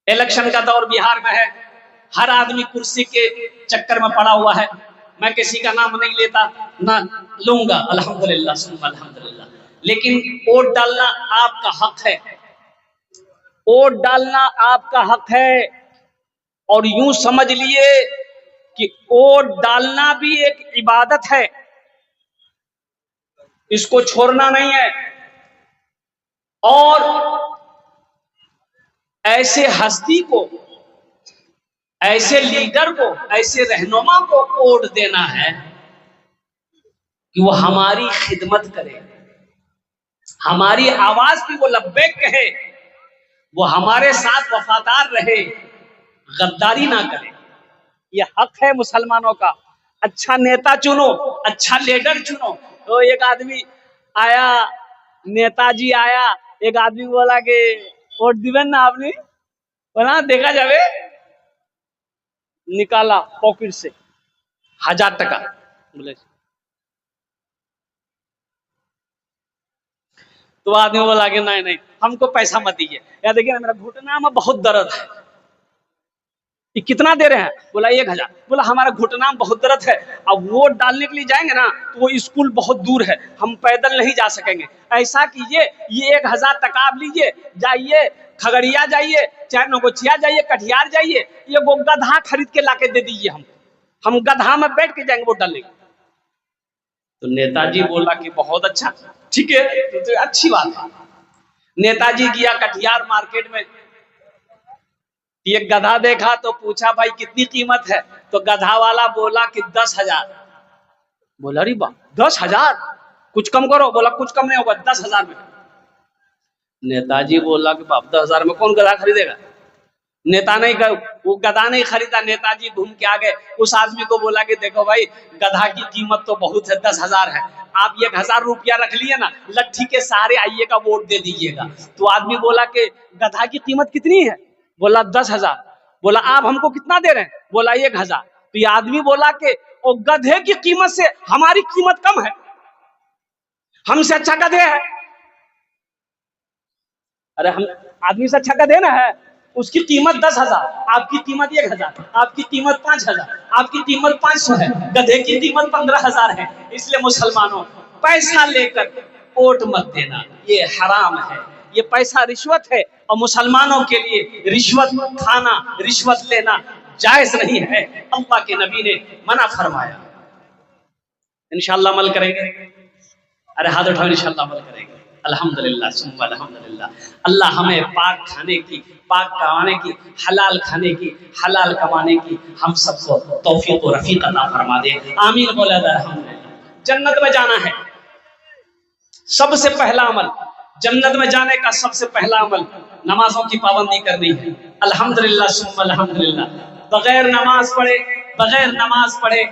Election का दौर बिहार में है, हर आदमी कुर्सी के चक्कर में पड़ा हुआ है। मैं किसी का नाम नहीं लेता, ना लूंगा, अल्हम्दुलिल्लाह सुम्मा अल्हम्दुलिल्लाह। लेकिन वोट डालना आपका हक है, वोट डालना आपका हक है। और यूं समझ लिए कि वोट डालना भी एक इबादत है, इसको छोड़ना नहीं है। और ऐसे हस्ती को, ऐसे लीडर को, ऐसे रहनुमा को वोट देना है कि वो हमारी खिदमत करे, हमारी आवाज भी वो लब्बैक कहे, वो हमारे साथ वफादार रहे, गद्दारी ना करे। ये हक है मुसलमानों का। अच्छा नेता चुनो, अच्छा लीडर चुनो। तो एक आदमी आया, नेताजी आया, एक आदमी बोला कि वोट दिवेन ना आपने, बोला देखा जावे, निकाला पॉकेट से 1000 टका, बोले तो आदमी बोला कि नहीं नहीं हमको पैसा मत दीजिए, या देखिए ना मेरा घुटना में बहुत दर्द है। ये कितना दे रहे हैं? बोला 1000। बोला हमारा घुटना में बहुत दर्द है, अब वोट डालने के लिए जाएंगे ना तो वो स्कूल बहुत दूर है, हम पैदल नहीं जा सकेंगे। ऐसा कीजिए, ये 1000 टका आप लीजिए, जाइए खगड़िया जाइए, चाहे नगोचिया जाइए, कटिहार जाइए, ये वो गधा खरीद के लाके दे दीजिए, हम गधा में बैठ के जाएंगे वोट डालने। तो नेताजी बोला कि बहुत अच्छा, ठीक है, तो अच्छी बात है। नेताजी गया कटिहार मार्केट में, एक गधा देखा तो पूछा भाई कितनी कीमत है? तो गधा वाला बोला कि 10,000। बोला अरे बा 10,000, कुछ कम करो। बोला कुछ कम नहीं होगा, 10,000 में। नेताजी बोला कि बाप 10,000 में कौन गधा खरीदेगा? नेता नहीं, वो गधा नहीं खरीदा। नेताजी घूम के आ गए, उस आदमी को बोला कि देखो भाई गधा की कीमत तो बहुत है, 10,000 है, आप 1,000 रुपया रख लिए ना, लट्ठी के सहारे आइएगा वोट दे दीजिएगा। तो आदमी बोला कि गधा की कीमत कितनी है? बोला 10,000। बोला आप हमको कितना दे रहे हैं? बोला 1,000। तो ये आदमी बोला कि वो गधे की कीमत से हमारी कीमत कम है, हमसे अच्छा गधे है। अरे हम आदमी से अच्छा गधे ना है, उसकी कीमत 10,000, आपकी कीमत 1,000, आपकी कीमत 5,000, आपकी कीमत 500 है, गधे की कीमत 15,000 है। इसलिए मुसलमानों, पैसा लेकर वोट मत देना, ये हराम है, ये पैसा रिश्वत है। और मुसलमानों के लिए रिश्वत खाना, रिश्वत लेना जायज नहीं है, अल्लाह के नबी ने मना फरमाया। इंशाअल्लाह अमल करेंगे। अरे हाथ उठाओ, इंशाअल्लाह अमल करेंगे। अल्हम्दुलिल्लाह सुम्मा अल्हम्दुलिल्लाह। अल्लाह हमें पाक खाने की, पाक कमाने की, हलाल खाने की, हलाल कमाने की हम सबको तौफीक और रफीक अता फरमा दे। आमीन बोला अल्हम्दुलिल्लाह। जन्नत में जाना है, सबसे पहला अमल, जन्नत में जाने का सबसे पहला अमल नमाजों की पाबंदी करनी है। अल्हम्दुलिल्लाह सुम्मा अल्हम्दुलिल्लाह। बगैर नमाज पढ़े, बगैर नमाज पढ़े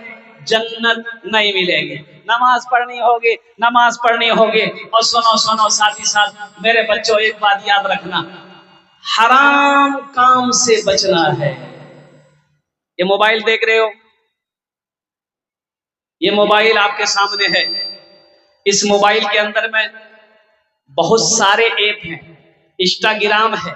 जन्नत नहीं मिलेगी। नमाज पढ़नी होगी, नमाज पढ़नी होगी। और सुनो सुनो साथी साथ मेरे बच्चों, एक बात याद रखना, हराम काम से बचना है। ये मोबाइल देख रहे हो, ये मोबाइल आपके सामने है, इस मोबाइल के अंदर में बहुत सारे ऐप हैं, इंस्टाग्राम है,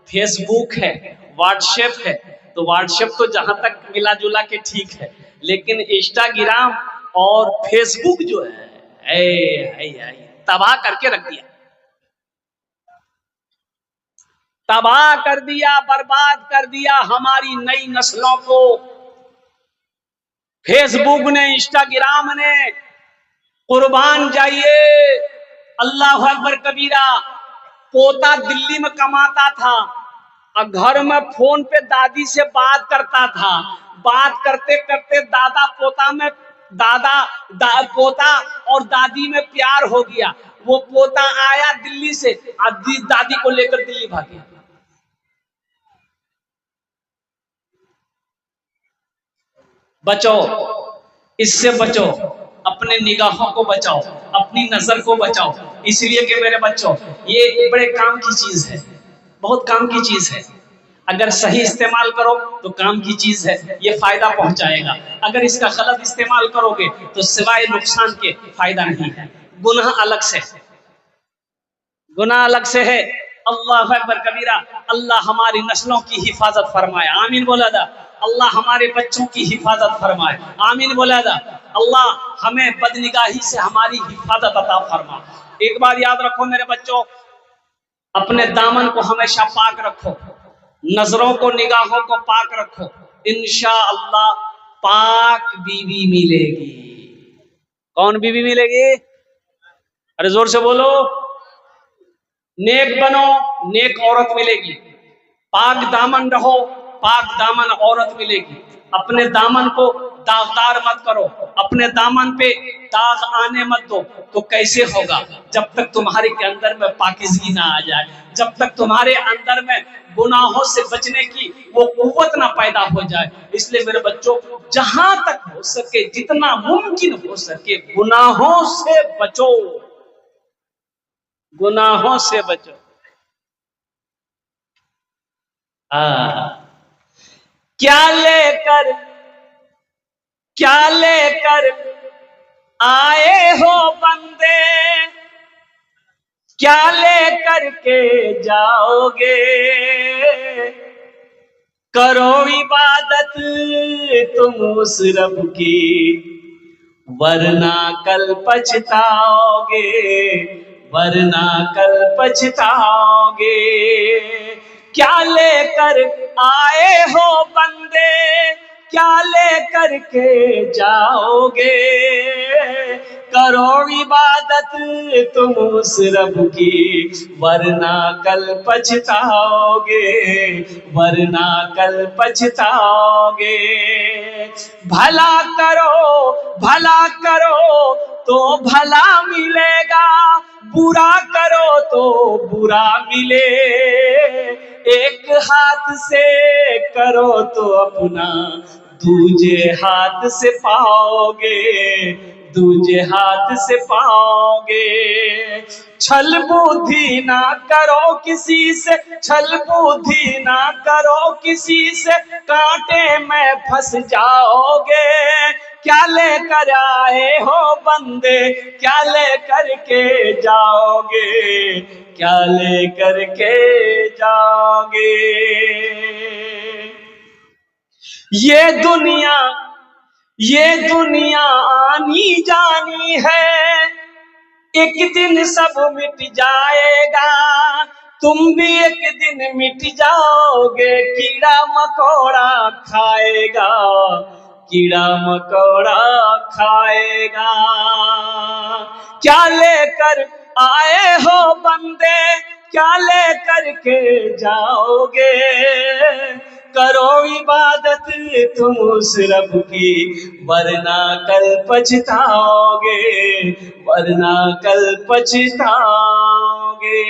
फेसबुक है, व्हाट्सएप है। तो व्हाट्सएप तो जहां तक मिला जुला के ठीक है, लेकिन इंस्टाग्राम और फेसबुक जो है तबाह करके रख दिया, तबाह कर दिया, बर्बाद कर दिया हमारी नई नस्लों को। फेसबुक ने, इंस्टाग्राम ने, कुर्बान जाइए, अल्लाह अकबर कबीरा। पोता दिल्ली में कमाता था और घर में फोन पे दादी से बात करता था, बात करते करते दादा पोता में, पोता और दादी में प्यार हो गया। वो पोता आया दिल्ली से, दादी को लेकर दिल्ली भाग गया। बचो, इससे बचो, अपने निगाहों को बचाओ, अपनी नजर को बचाओ। इसलिए कि मेरे बच्चों, ये बड़े काम की चीज है, बहुत काम की चीज है। अगर सही इस्तेमाल करो तो काम की चीज है, ये फायदा पहुंचाएगा। अगर इसका गलत इस्तेमाल करोगे तो सिवाय नुकसान के फायदा नहीं है। गुनाह अलग से, गुनाह अलग से है। अल्लाह अकबर कबीरा। अल्लाह हमारी नस्लों की हिफाजत फरमाए, आमीन बोला था। अल्लाह हमारे बच्चों की हिफाजत फरमाए, आमीन बोला था। अल्लाह हमें बदनिगाही से हमारी हिफाजत अता फरमा। एक बात याद रखो मेरे बच्चों, अपने दामन को हमेशा पाक रखो, नजरों को निगाहों को पाक रखो, इंशाअल्लाह पाक बीवी मिलेगी। कौन बीवी मिलेगी? अरे जोर से बोलो। नेक बनो, नेक औरत मिलेगी। पाक दामन रहो, पाक दामन औरत मिलेगी। अपने दामन को दागदार मत करो, अपने दामन पे दाग आने मत दो। तो कैसे होगा? जब तक तुम्हारे के अंदर में पाकिज़गी ना आ जाए, जब तक तुम्हारे अंदर में गुनाहों से बचने की वो कुव्वत ना पैदा हो जाए। इसलिए मेरे बच्चों, जहां तक हो सके, जितना मुमकिन हो सके, गुनाहों से बचो, गुनाहों से बचो। क्या लेकर, क्या लेकर आए हो बंदे, क्या लेकर के जाओगे? करो इबादत तुम उस रब की, वरना कल पछताओगे, वरना कल पछताओगे। क्या लेकर आए हो बंदे, क्या लेकर के जाओगे? करो इबादत तुम उस रब की, वरना कल पछताओगे, वरना कल पछताओगे। भला करो, भला करो तो भला मिलेगा, बुरा करो तो बुरा मिले। एक हाथ से करो तो अपना, दूजे हाथ से पाओगे, दूजे हाथ से पाओगे। छल बुद्धि ना करो किसी से, छल बुद्धि ना करो किसी से, कांटे में फंस जाओगे। क्या लेकर आए हो बंदे, क्या लेकर के जाओगे, क्या लेकर के जाओगे? ये दुनिया, ये दुनिया आनी जानी है, एक दिन सब मिट जाएगा। तुम भी एक दिन मिट जाओगे, कीड़ा मकोड़ा खाएगा, कीड़ा मकोड़ा खाएगा। क्या लेकर आए हो बंदे, क्या लेकर के जाओगे? करो इबादत तुम उस रब की, वरना कल पछताओगे, वरना कल पछताओगे।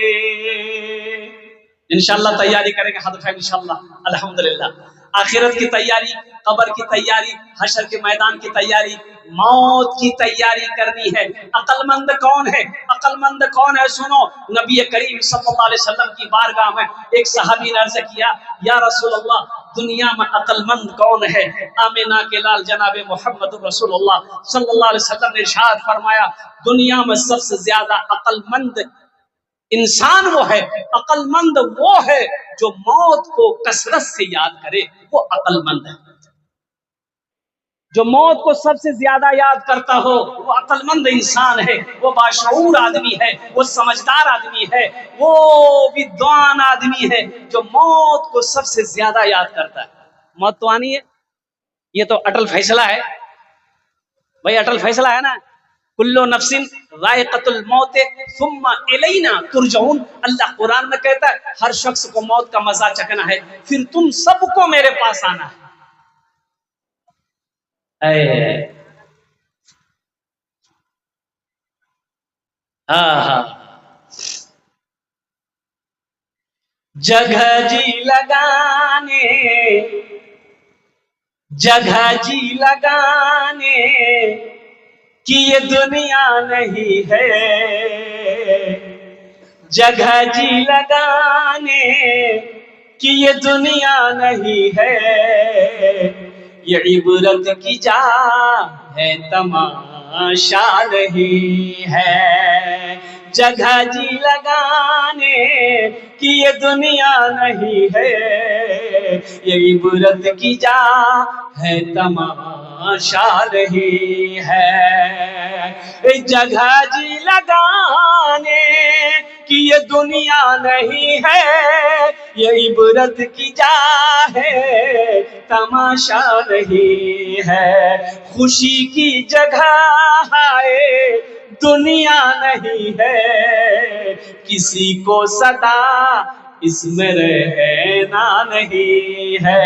इंशाल्लाह तैयारी करेंगे हाथ उठाएं इंशाल्लाह। अल्हम्दुलिल्लाह। आखिरत की तैयारी, कब्र की तैयारी, हशर के मैदान की तैयारी, मौत की तैयारी करनी है। अक्लमंद कौन है? अक्लमंद कौन है? सुनो, नबी करीम सल्लल्लाहु अलैहि वसल्लम की बारगाह में एक सहाबी ने अर्ज किया, या रसूल अल्लाह, दुनिया में अक्लमंद कौन है? आमिना के लाल जनाब मोहम्मद रसूलुल्लाह सल्लल्लाहु अलैहि वसल्लम ने इरशाद फरमाया, दुनिया में सबसे ज्यादा अक्लमंद इंसान वो है, अक्लमंद वो है जो मौत को कसरत से याद करे, वो अक्लमंद है। जो मौत को सबसे ज्यादा याद करता हो वो अक्लमंद इंसान है, वो बाशऊर आदमी है, वो समझदार आदमी है, वो विद्वान आदमी है जो मौत को सबसे ज्यादा याद करता है। मौत तो आनी है, ये तो अटल फैसला है भाई, अटल फैसला है ना। कुल्लो नफ्सिन ज़ाइक़तुल मौत सुम्मा इलैना तुरजऊन। अल्लाह कुरान में कहता है हर शख्स को मौत का मजा चखना है, फिर तुम सबको मेरे पास आना है। जगह जी लगाने, जगह जी लगाने कि ये दुनिया नहीं है, जगह जी लगाने कि ये दुनिया नहीं है। ये इबरत की जा है, तमाशा नहीं है। जगह जी लगाने की ये दुनिया नहीं है, ये इबरत की जा है तमाशा नहीं है। जगह जी लगाने कि ये दुनिया नहीं है, ये इबरत की जा है तमाशा नहीं है। खुशी की जगह है दुनिया नहीं है, किसी को सदा इसमें रहना नहीं है।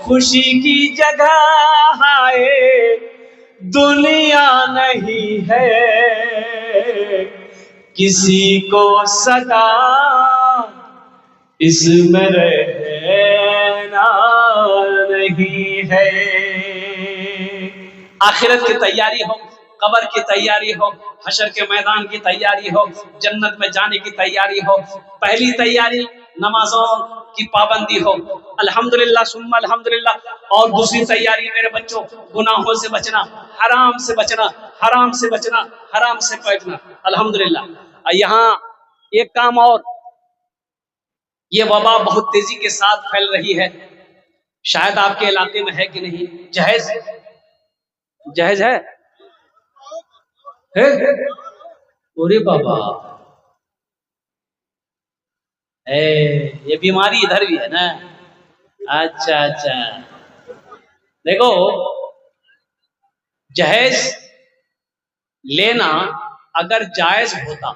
खुशी की जगह है दुनिया नहीं है, किसी को सदा इसमें रहना नहीं है। आखिरत की तैयारी हो, कब्र की तैयारी हो, हशर के मैदान की तैयारी हो, जन्नत में जाने की तैयारी हो। पहली तैयारी नमाजों की पाबंदी हो, अल्हम्दुलिल्लाह सुम्मा अल्हम्दुलिल्लाह। और दूसरी तैयारी मेरे बच्चों, गुनाहों से बचना, हराम से बचना, हराम से बचना, हराम से बचना, अल्हम्दुलिल्लाह। यहाँ एक काम और, ये वबा बहुत तेजी के साथ फैल रही है, शायद आपके इलाके में है कि नहीं, जहेज जहेज है? अरे बाबा, ये बीमारी इधर भी है ना। अच्छा अच्छा, देखो जहेज लेना अगर जायज होता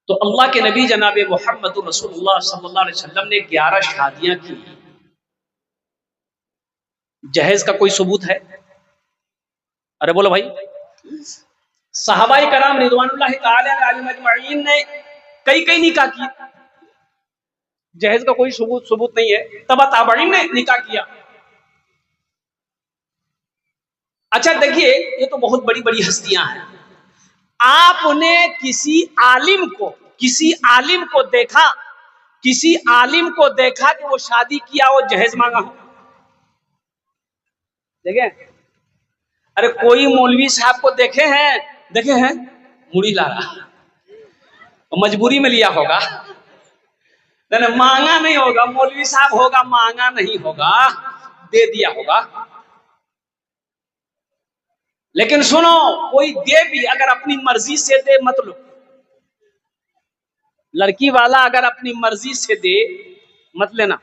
तो अल्लाह के नबी जनाब मोहम्मद रसूलुल्लाह सल्लल्लाहु अलैहि वसल्लम ने 11 शादियां की। जहेज का कोई सबूत है? अरे बोलो भाई। सहाबाई कराम रिदवानुल्लाहि ताला अलैहिम अजमईन ने कई निकाह किए, जहेज का कोई सबूत नहीं है। तबा ताबईन ने निकाह किया। अच्छा देखिए, ये तो बहुत बड़ी बड़ी हस्तियां हैं। आपने किसी आलिम को देखा कि वो शादी किया, वो जहेज मांगा हो? देखे? अरे कोई मौलवी साहब को देखे हैं मुड़ी ला रहा, मजबूरी में लिया होगा, नहीं मांगा नहीं होगा। मौलवी साहब होगा, मांगा नहीं होगा, दे दिया होगा। लेकिन सुनो, कोई दे भी अगर अपनी मर्जी से दे मत लो। लड़की वाला अगर अपनी मर्जी से दे मत लेना,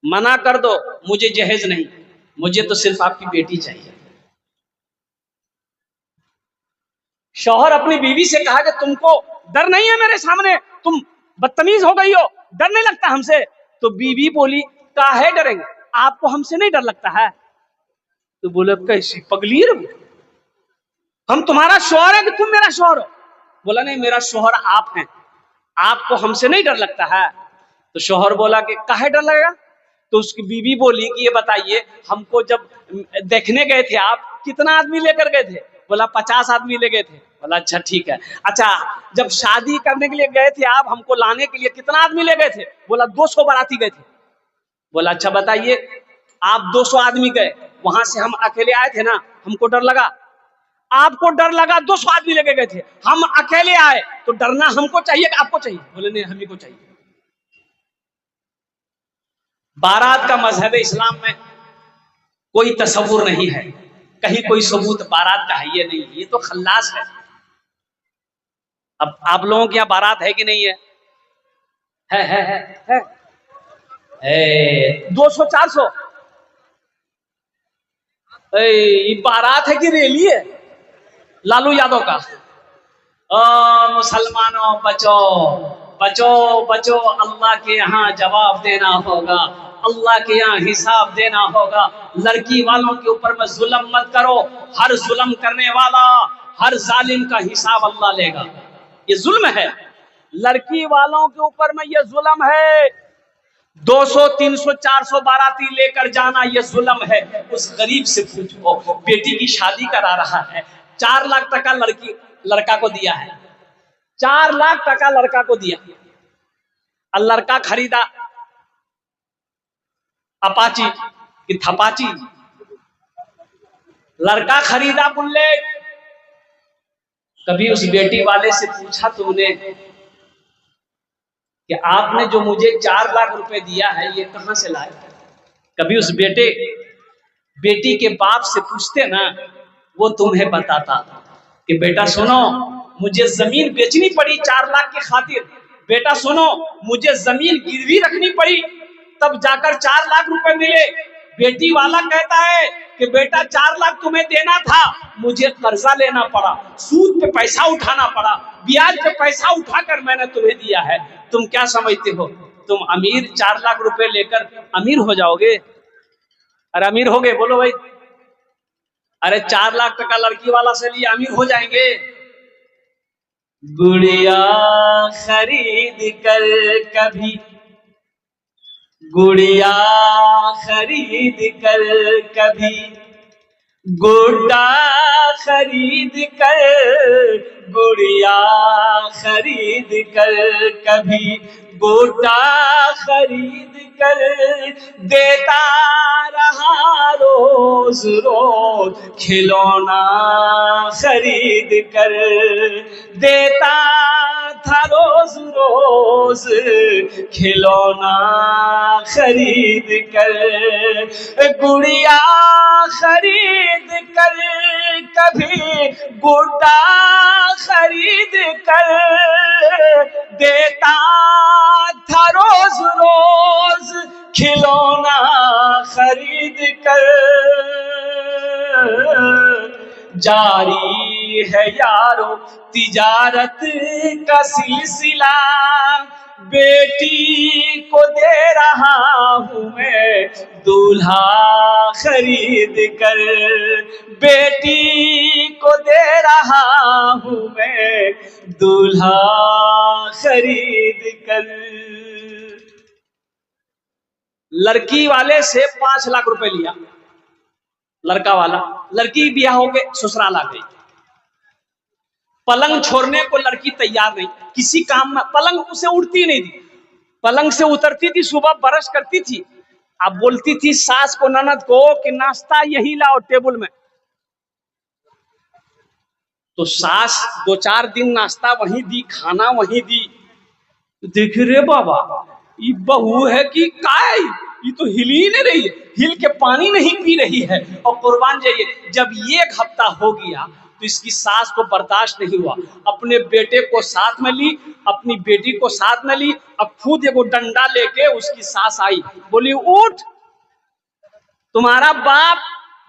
मना कर दो, मुझे जहेज नहीं, मुझे तो सिर्फ आपकी बेटी चाहिए। शौहर अपनी बीवी से कहा कि तुमको डर नहीं है मेरे सामने, तुम बदतमीज हो गई हो, डर नहीं लगता हमसे? तो बीवी बोली काहे डरेंगे, आपको हमसे नहीं डर लगता है? तो बोले कैसी पगली है, हम तुम्हारा शौहर है कि तुम मेरा शौहर हो? बोला नहीं, मेरा शौहर आप हैं, आपको हमसे नहीं डर लगता है? तो शौहर बोला कि काहे डर लगेगा? तो उसकी बीवी बोली कि ये बताइए, हमको जब देखने गए थे आप, कितना आदमी लेकर गए थे? बोला 50 आदमी ले गए थे। बोला अच्छा ठीक है। अच्छा, जब शादी करने के लिए गए थे आप, हमको लाने के लिए कितना आदमी ले गए थे? बोला 200 बाराती गए थे। बोला अच्छा बताइए, आप 200 आदमी गए, वहां से हम अकेले आए थे ना, हमको डर लगा? आपको डर लगा, 200 आदमी लेके गए थे, हम अकेले आए, तो डरना हमको चाहिए कि आपको चाहिए? बोले नहीं, हम ही को चाहिए। बारात का मजहब इस्लाम में कोई तस्वुर नहीं है, कहीं कोई सबूत बारात का है ये नहीं, ये तो खल्लास है। अब आप लोगों के यहाँ बारात है कि नहीं है? है। 200-400 बारात है कि रैली है लालू यादव का? मुसलमानों बचो बचो बचो, अल्लाह के यहाँ जवाब देना होगा, अल्लाह के यहाँ हिसाब देना होगा। लड़की वालों के ऊपर में जुल्म मत करो, हर जुल्म करने वाला, हर जालिम का हिसाब अल्लाह लेगा। ये जुल्म है, लड़की वालों के ऊपर में ये जुल्म है। 200, 300, 400 बाराती लेकर जाना ये जुल्म है। उस गरीब से पूछो, बेटी की शादी करा रहा है, 4 लाख टका लड़का को दिया है, 4 लाख टका लड़का को दिया, और लड़का खरीदा अपाची कि थपाची, लड़का खरीदा बुलेट। कभी उस बेटी वाले से पूछा तुमने कि आपने जो मुझे 4 लाख रुपए दिया है ये कहां से लाए? कभी उस बेटी के बाप से पूछते ना, वो तुम्हें बताता कि बेटा सुनो, मुझे जमीन बेचनी पड़ी 4 लाख की खातिर। बेटा सुनो, मुझे जमीन गिरवी रखनी पड़ी, तब जाकर 4 लाख रुपए मिले। बेटी वाला कहता है कि बेटा 4 लाख तुम्हें देना था, मुझे कर्जा लेना पड़ा, सूद पे पैसा उठाना पड़ा, ब्याज पे पैसा उठाकर मैंने तुम्हें दिया है। तुम क्या समझते हो, तुम अमीर 4 लाख रुपए लेकर अमीर हो जाओगे? अरे अमीर हो गए, बोलो भाई। अरे 4 लाख टका लड़की वाला से लिए अमीर हो जाएंगे? गुड़िया खरीद कर कभी, गुड़िया खरीद कर कभी, गुड्डा खरीद कर, गुड़िया खरीद कर कभी, गुड्डा खरीद कर देता रहा रोज रोज, खिलौना खरीद कर देता था रोज रोज, खिलौना खरीद कर, गुड़िया खरीद कर कभी, गुड्डा खरीद कर देता था रोज रोज, खिलौना खरीद कर। जारी है यारो तिजारत का सिलसिला, बेटी को दे रहा हूं मैं दूल्हा खरीद कर, बेटी को दे रहा हूं मैं दूल्हा खरीद कर। लड़की वाले से 5 लाख रुपए लिया लड़का वाला, लड़की ब्याह हो के ससुराल आ गई। पलंग छोड़ने को लड़की तैयार नहीं, किसी काम में पलंग उसे उड़ती नहीं थी, पलंग से उतरती थी, सुबह ब्रश करती थी, अब बोलती थी सास को, ननद को कि नाश्ता यही लाओ टेबल में। तो सास 2-4 दिन नाश्ता वहीं दी, खाना वहीं दी। देख रे बाबा, ये बहू है कि काय, ये तो हिल ही नहीं रही है, हिल के पानी नहीं पी रही है। और कुर्बान जाइए, जब 1 हफ्ता हो गया तो इसकी सास को बर्दाश्त नहीं हुआ, अपने बेटे को साथ में ली, अपनी बेटी को साथ में ली, अब खुद एगो डंडा लेके उसकी सास आई, बोली उठ, तुम्हारा बाप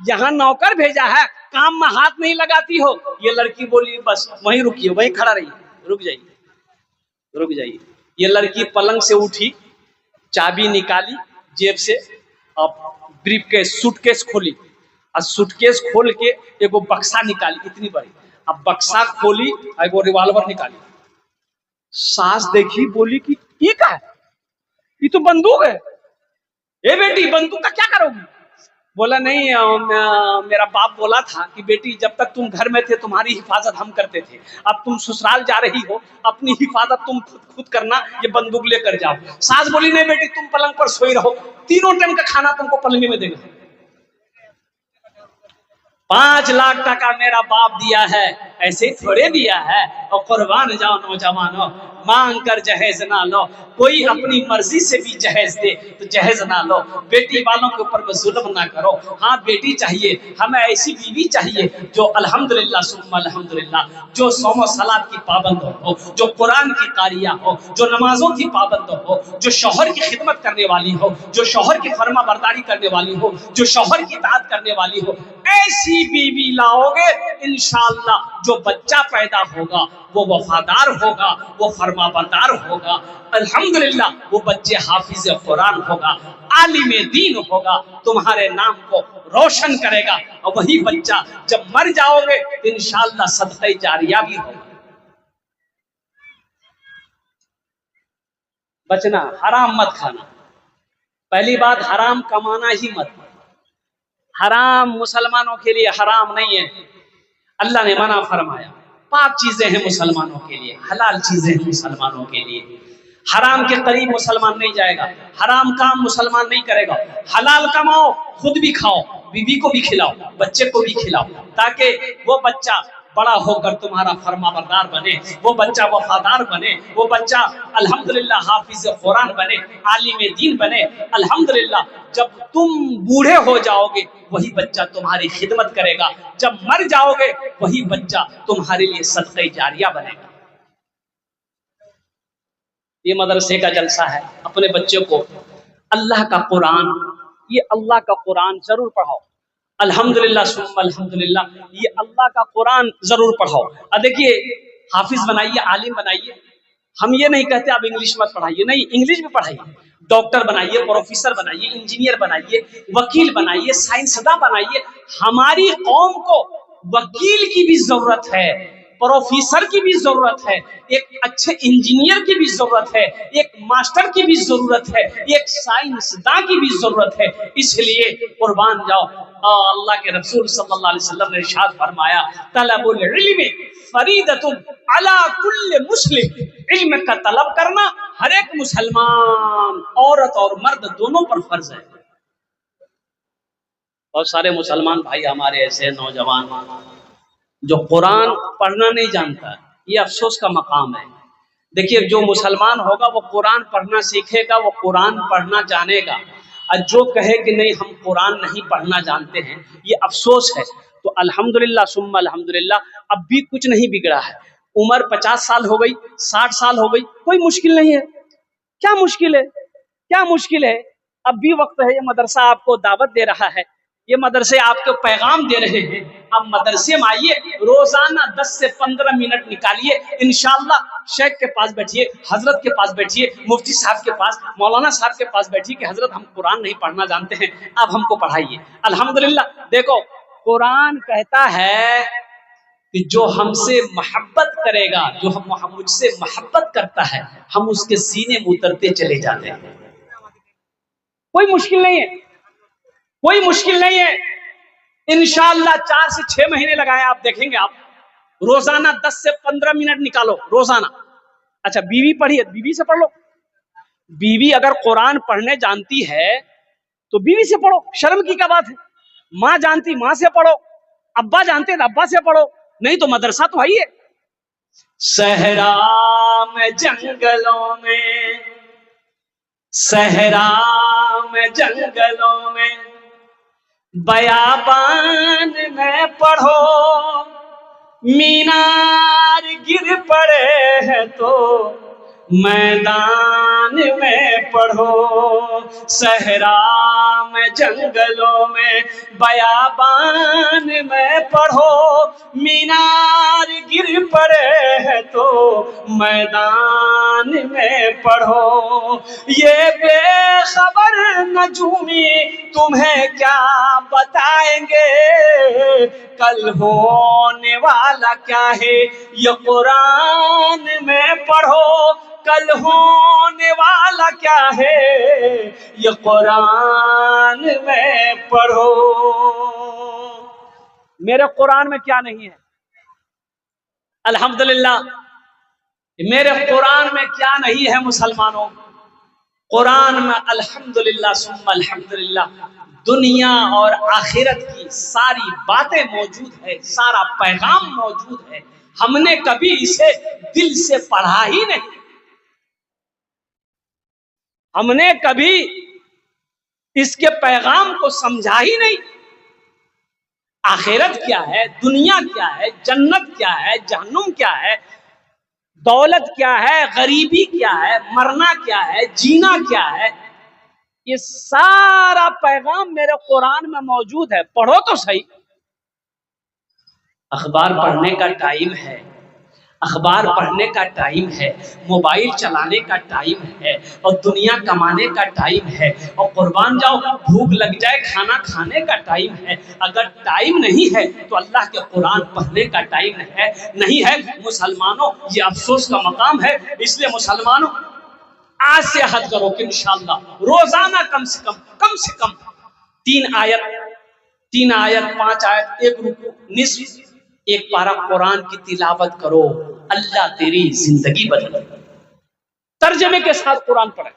यहाँ नौकर भेजा है, काम में हाथ नहीं लगाती हो। ये लड़की बोली बस वहीं रुकिए, वहीं खड़ा रहिए, रुक जाइए रुक जाइए। ये लड़की पलंग से उठी, चाबी निकाली जेब से, अब ब्रीफकेस सूटकेस खोली, और सूटकेस खोल के एगो बक्सा निकाली इतनी बड़ी, अब बक्सा खोली, एगो रिवॉल्वर निकाली। सास देखी, बोली कि ये क्या है, ये तो बंदूक है। ए बेटी, बंदूक का क्या करोगी? बोला नहीं, मेरा बाप बोला था कि बेटी जब तक तुम घर में थे तुम्हारी हिफाजत हम करते थे, अब तुम ससुराल जा रही हो, अपनी हिफाजत तुम खुद करना, ये बंदूक लेकर जाओ। सास बोली नहीं बेटी, तुम पलंग पर सोई रहो, 3 टाइम का खाना तुमको पलंग में देगा। 5 लाख टका मेरा बाप दिया है, ऐसे ही थोड़े दिया है। और कुर्बान जाओ नौजवानों, मांग कर जहेज ना लो, कोई अपनी मर्जी से भी जहेज दे तो जहेज ना लो। बेटी वालों के ऊपर जुल्म ना करो। हाँ बेटी चाहिए, हमें ऐसी बीवी चाहिए जो अल्हम्दुलिल्लाह सुम्मा अल्हम्दुलिल्लाह, जो सौम सलात की पाबंद हो, जो कुरान की कारिया हो, जो नमाजों की पाबंद हो, जो शौहर की खिदमत करने वाली हो, जो शौहर की फर्मा बरदारी करने वाली हो, जो शौहर की इताअत करने वाली हो। ऐसी बीवी लाओगे इंशाअल्लाह, जो बच्चा पैदा होगा वो वफादार होगा, वो फरमाबरदार होगा, अल्हम्दुलिल्लाह वो बच्चे हाफिज कुरान होगा, आलिम दीन होगा, तुम्हारे नाम को रोशन करेगा। और वही बच्चा जब मर जाओगे इंशाअल्लाह सदक़े जारिया भी होगा। बचना, हराम मत खाना। पहली बात, हराम कमाना ही मत। हराम मुसलमानों के लिए हराम नहीं है, अल्लाह ने मना फरमाया। पाक चीजें हैं मुसलमानों के लिए, हलाल चीजें हैं मुसलमानों के लिए। हराम के करीब मुसलमान नहीं जाएगा, हराम काम मुसलमान नहीं करेगा। हलाल कमाओ, खुद भी खाओ, बीवी को भी खिलाओ, बच्चे को भी खिलाओ, ताकि वो बच्चा बड़ा होकर तुम्हारा फरमाबरदार बने, वो बच्चा वफादार बने, वो बच्चा अल्हम्दुलिल्लाह हाफिज कुरान बने, आलिम दीन बने। अल्हम्दुलिल्लाह जब तुम बूढ़े हो जाओगे वही बच्चा तुम्हारी खिदमत करेगा, जब मर जाओगे वही बच्चा तुम्हारे लिए सदक़े जारिया बनेगा। ये मदरसे का जलसा है। अपने बच्चों को अल्लाह का कुरान, ये अल्लाह का कुरान जरूर पढ़ाओ। अल्हम्दुलिल्लाह सुम्मा अल्हम्दुलिल्लाह, ये अल्लाह का कुरान जरूर पढ़ाओ। अब देखिए, हाफिज बनाइए, आलिम बनाइए। हम ये नहीं कहते आप इंग्लिश मत पढ़ाइए, नहीं, इंग्लिश भी पढ़ाइए। डॉक्टर बनाइए, प्रोफेसर बनाइए, इंजीनियर बनाइए, वकील बनाइए, साइंसदान बनाइए। हमारी कौम को वकील की भी जरूरत है, प्रोफेसर की भी जरूरत है, एक अच्छे इंजीनियर की भी जरूरत है, एक मास्टर की भी जरूरत है, एक साइंसदान की भी जरूरत है। इसलिए कुर्बान जाओ। अल्लाह के रसूल सल्लल्लाहु अलैहि वसल्लम ने इरशाद फरमाया, तलबुल इल्मी फरीदतुन अला कुल्li मुस्लिम, इल्म का तलब करना हर एक मुसलमान, औरत और मर्द दोनों पर फर्ज है। बहुत सारे मुसलमान भाई हमारे ऐसे नौजवान जो कुरान पढ़ना नहीं जानता, ये अफसोस का मकाम है। देखिए, जो मुसलमान होगा वो कुरान पढ़ना सीखेगा, वो कुरान पढ़ना जानेगा, और जो कहे कि नहीं हम कुरान नहीं पढ़ना जानते हैं, ये अफसोस है। तो अल्हम्दुलिल्लाह सुम्मा अल्हम्दुलिल्लाह, अब भी कुछ नहीं बिगड़ा है। उम्र 50 साल हो गई, 60 साल हो गई, कोई मुश्किल नहीं है। क्या मुश्किल है, क्या मुश्किल है? अब भी वक्त है। ये मदरसा आपको दावत दे रहा है, ये मदरसे आपको पैगाम दे रहे हैं। आप मदरसे में आइए, रोजाना 10 से 15 मिनट निकालिए, इंशाअल्लाह शेख के पास बैठिए, हजरत के पास बैठिए, मुफ्ती साहब के पास, मौलाना साहब के पास बैठिए कि हजरत हम कुरान नहीं पढ़ना जानते हैं, आप हमको पढ़ाइए। अल्हम्दुलिल्लाह, देखो कुरान कहता है कि जो हमसे मोहब्बत करेगा, जो हम मुझसे मोहब्बत करता है, हम उसके सीने में उतरते चले जाते हैं। कोई मुश्किल नहीं है, कोई मुश्किल नहीं है। इंशाअल्लाह 4 से 6 महीने लगाए, आप देखेंगे, आप रोजाना 10 से 15 मिनट निकालो रोजाना। अच्छा, बीवी पढ़िए, बीवी से पढ़ लो। बीवी अगर कुरान पढ़ने जानती है तो बीवी से पढ़ो, शर्म की क्या बात है? माँ जानती, माँ से पढ़ो, अब्बा जानते तो अब्बा से पढ़ो, नहीं तो मदरसा तो है ही है। सहरा में जंगलों में, सहरा में जंगलों में, बयाबान में पढ़ो, मीनार गिर पड़े हैं तो मैदान में पढ़ो। सहरा में जंगलों में, बयाबान में पढ़ो, मीनार गिर पड़े हैं तो मैदान में पढ़ो। ये बेखबर नजूमी तुम्हें क्या बताएंगे, कल होने वाला क्या है ये कुरान में पढ़ो, कल होने वाला क्या है ये कुरान में पढ़ो। मेरे कुरान में क्या नहीं है? अल्हम्दुलिल्लाह, मेरे कुरान में क्या नहीं है मुसलमानों? कुरान में अल्हम्दुलिल्लाह सुम्मा अल्हम्दुलिल्लाह दुनिया और आखिरत की सारी बातें मौजूद है, सारा पैगाम मौजूद है। हमने कभी इसे दिल से पढ़ा ही नहीं, हमने कभी इसके पैगाम को समझा ही नहीं। आखिरत क्या है, दुनिया क्या है, जन्नत क्या है, जहन्नुम क्या है, दौलत क्या है, गरीबी क्या है, मरना क्या है, जीना क्या है, ये सारा पैगाम मेरे कुरान में मौजूद है। पढ़ो तो सही। अखबार पढ़ने का टाइम है, अखबार पढ़ने का टाइम है, मोबाइल चलाने का टाइम है, और दुनिया कमाने का टाइम है, और कुर्बान जाओ भूख लग जाए खाना खाने का टाइम है। अगर टाइम नहीं है तो अल्लाह के कुरान पढ़ने का टाइम है नहीं है। मुसलमानों, ये अफसोस का मकाम है। इसलिए मुसलमानों, आज से अहद करो कि इंशाअल्लाह रोजाना कम से कम 3 आयत 5 आयत, 1 रुकू, निस्फ, 1 पारा कुरान की तिलावत करो। अल्लाह तेरी जिंदगी बदल। तर्जमे के साथ कुरान पढ़े,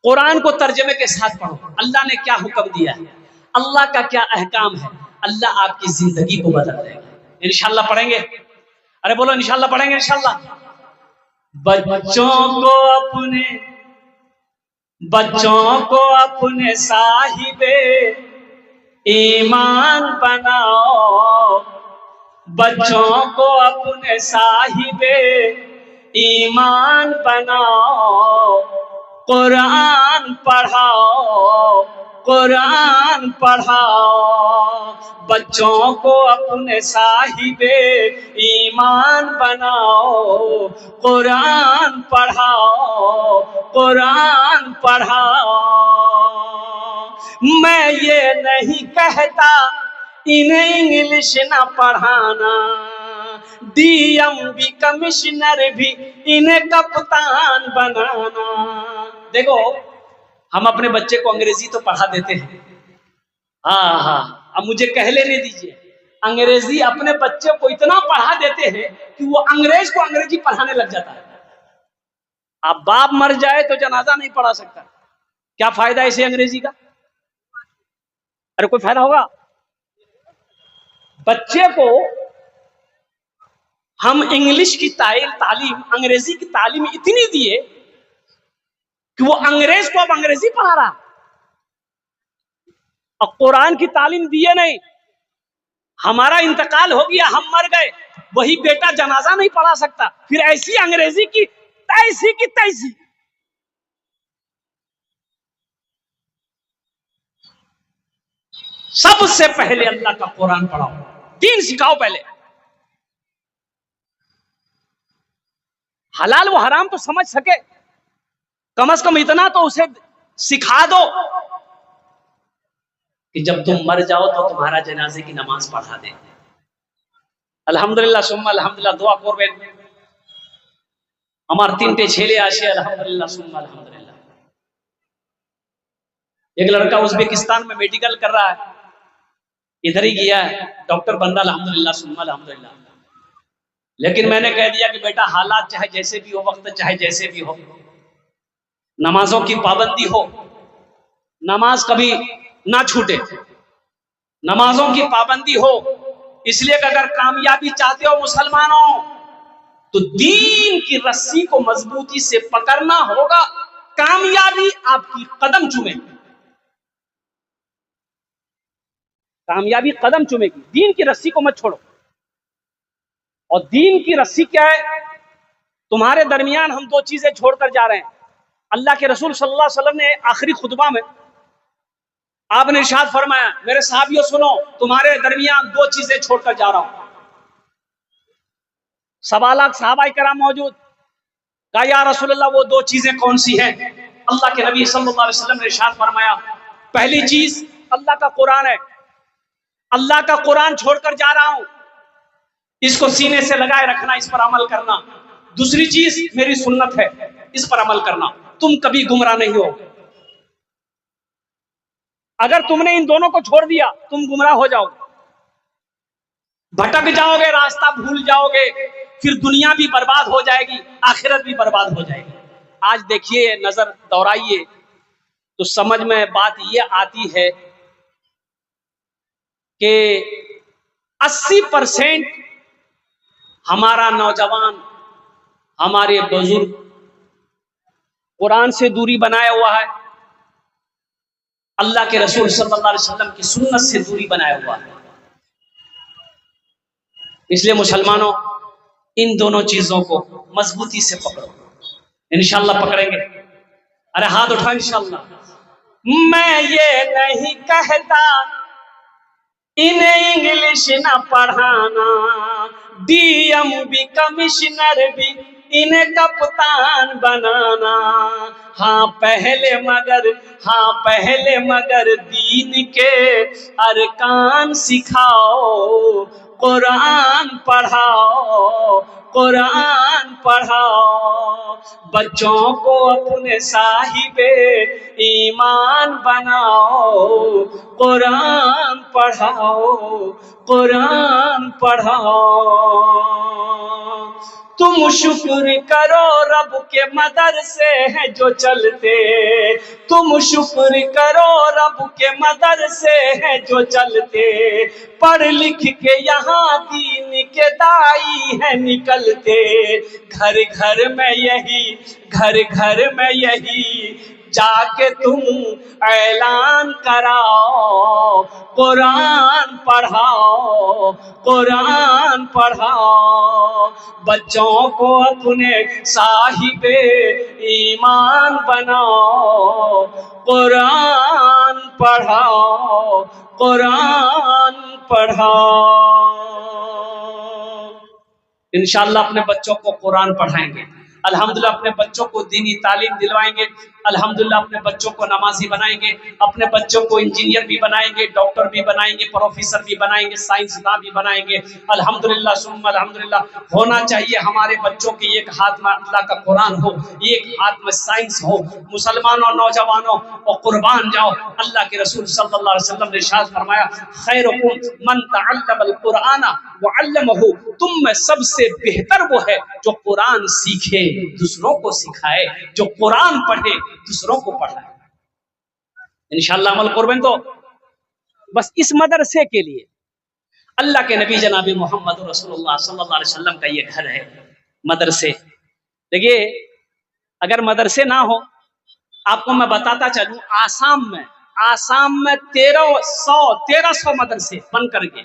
कुरान को तर्जमे के साथ पढ़ो। अल्लाह ने क्या हुक्म दिया है? अल्लाह का क्या अहकाम है, अल्लाह आपकी जिंदगी को बदल देगा। इंशाल्लाह पढ़ेंगे, अरे बोलो इंशाल्लाह पढ़ेंगे इंशाल्लाह। बच्चों को अपने साहिबे ईमान बनाओ, बच्चों को अपने साहिबे ईमान बनाओ, कुरान पढ़ाओ, कुरान पढ़ाओ, बच्चों को अपने साहिबे ईमान बनाओ, कुरान पढ़ाओ, कुरान पढ़ाओ। मैं ये नहीं कहता इन्हें इंग्लिश ना पढ़ाना, डीएम भी कमिश्नर भी इन्हें कप्तान बनाना। देखो हम अपने बच्चे को अंग्रेजी तो पढ़ा देते हैं, हाँ, अब मुझे कह लेने दीजिए, अंग्रेजी अपने बच्चे को इतना पढ़ा देते हैं कि वो अंग्रेज को अंग्रेजी पढ़ाने लग जाता है। अब बाप मर जाए तो जनाजा नहीं पढ़ा सकता, क्या फायदा इसे अंग्रेजी का? अरे कोई फायदा होगा? बच्चे को हम इंग्लिश की तालीम, अंग्रेजी की तालीम इतनी दिए कि वो अंग्रेज को अब अंग्रेजी पढ़ा रहा, और कुरान की तालीम दिए नहीं। हमारा इंतकाल हो गया, हम मर गए, वही बेटा जनाजा नहीं पढ़ा सकता, फिर ऐसी अंग्रेजी की तैसी। सबसे पहले अल्लाह का कुरान पढ़ाओ, दीन सिखाओ पहले। हलाल वो हराम तो समझ सके, कम से कम इतना तो उसे सिखा दो कि जब तुम मर जाओ तो तुम्हारा जनाजे की नमाज पढ़ा दे। अल्हम्दुलिल्लाह सुम्मा अल्हम्दुलिल्लाह, दोया करबेन আমার তিনটে ছেলে আসে, अल्हम्दुलिल्लाह सुम्मा अल्हम्दुलिल्लाह। एक लड़का उज्बेकिस्तान में मेडिकल कर रहा है, इधर ही गया है, डॉक्टर बंदा अल्हम्दुलिल्लाह सुम्मा अल्हम्दुलिल्लाह। लेकिन मैंने कह दिया कि बेटा हालात चाहे जैसे भी हो, वक्त चाहे जैसे भी हो, नमाजों की पाबंदी हो, नमाज कभी ना छूटे, नमाजों की पाबंदी हो। इसलिए कि अगर कामयाबी चाहते हो मुसलमानों तो दीन की रस्सी को मजबूती से पकड़ना होगा, कामयाबी आपकी कदम चूमेगी, कामयाबी कदम चूमेगी। दीन की रस्सी को मत छोड़ो। और दीन की रस्सी क्या है? तुम्हारे दरमियान हम दो चीजें छोड़कर जा रहे हैं। अल्लाह के रसूल सल्लल्लाहु अलैहि वसल्लम ने आखिरी खुतबा में आपने इरशाद फरमाया, मेरे साहबियों सुनो, तुम्हारे दरमियान दो चीजें छोड़कर जा रहा हूं। 1.25 लाख सहाबाए कराम मौजूद, कहा या रसूलल्लाह वो दो चीजें कौन सी हैं? अल्लाह के नबी सल्लल्लाहु अलैहि वसल्लम ने इरशाद फरमाया, पहली चीज अल्लाह का कुरान है, अल्लाह का कुरान छोड़कर जा रहा हूं, इसको सीने से लगाए रखना, इस पर अमल करना। दूसरी चीज मेरी सुन्नत है, इस पर अमल करना, तुम कभी गुमराह नहीं हो। अगर तुमने इन दोनों को छोड़ दिया तुम गुमराह हो जाओगे, भटक जाओगे, रास्ता भूल जाओगे, फिर दुनिया भी बर्बाद हो जाएगी, आखिरत भी बर्बाद हो जाएगी। आज देखिए, नजर दौड़ाइए तो समझ में बात यह आती है कि 80% हमारा नौजवान, हमारे बुजुर्ग कुरान से दूरी बनाया हुआ है, अल्लाह के रसूल सल्लल्लाहु अलैहि वसल्लम की सुन्नत से दूरी बनाया हुआ है। इसलिए मुसलमानों, इन दोनों चीजों को मजबूती से पकड़ो, इंशाअल्लाह पकड़ेंगे। अरे हाथ उठा इंशाअल्लाह। मैं ये नहीं कहता इन्हें इंग्लिश ना पढ़ाना, डीएम भी कमिश्नर भी इन्हें कप्तान बनाना। हाँ पहले मगर दीन के अरकान सिखाओ, कुरान पढ़ाओ, कुरान पढ़ाओ, बच्चों को अपने साहिबे ईमान बनाओ, कुरान पढ़ाओ, कुरान पढ़ाओ। तुम शुक्र करो रब के मदरसे हैं जो चलते, तुम शुक्र करो रब के मदरसे हैं जो चलते, पढ़ लिख के यहाँ दीन के दाई है निकलते, घर घर में यही, घर घर में यही जाके तुम ऐलान कराओ, कुरान पढ़ाओ, कुरान पढ़ाओ, बच्चों को अपने साहिबे ईमान बनाओ, कुरान पढ़ाओ, कुरान पढ़ाओ। इंशाअल्लाह अपने बच्चों को कुरान पढ़ाएंगे, अल्हम्दुलिल्लाह अपने बच्चों को दीनी तालीम दिलवाएंगे, अल्हम्दुलिल्लाह अपने बच्चों को नमाजी बनाएंगे, अपने बच्चों को इंजीनियर भी बनाएंगे, डॉक्टर भी बनाएंगे, प्रोफेसर भी बनाएंगे, साइंसदान भी बनाएंगे। अल्हम्दुलिल्लाह सुम्मा अल्हम्दुलिल्लाह। होना चाहिए हमारे बच्चों के एक हाथ में अल्लाह का कुरान हो, एक हाथ में साइंस हो। मुसलमानों नौजवानों और कुर्बान जाओ, अल्लाह के रसूल सल्लल्लाहु अलैहि वसल्लम ने इरशाद फरमाया, खैरुकुम मन तअल्लमल कुरान व अल्लमहु, तुम में सबसे बेहतर वो है जो कुरान सीखे, दूसरों को सिखाए, जो कुरान पढ़े, दूसरों को पढ़ाए। इंशाअल्लाह अमल करबें तो बस इस मदरसे के लिए अल्लाह के नबी जनाब मोहम्मद रसूलुल्लाह सल्लल्लाहु अलैहि वसल्लम का ये घर है, मदरसे। देखिए अगर मदरसे ना हो, आपको मैं बताता चलूं, आसाम में 1300 मदरसे बन करके